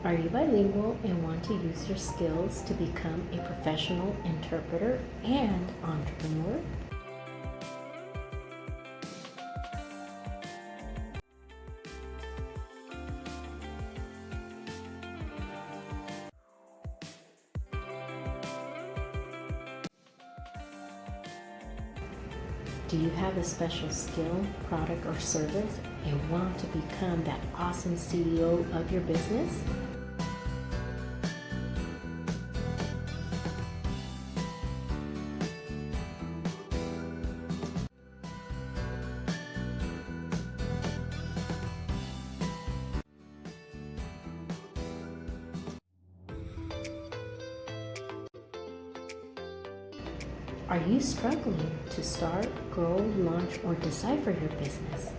Are you bilingual and want to use your skills to become a professional interpreter and entrepreneur? Do you have a special skill, product, or service and want to become that awesome CEO of your business? Are you struggling to start, grow, launch, or decipher your business?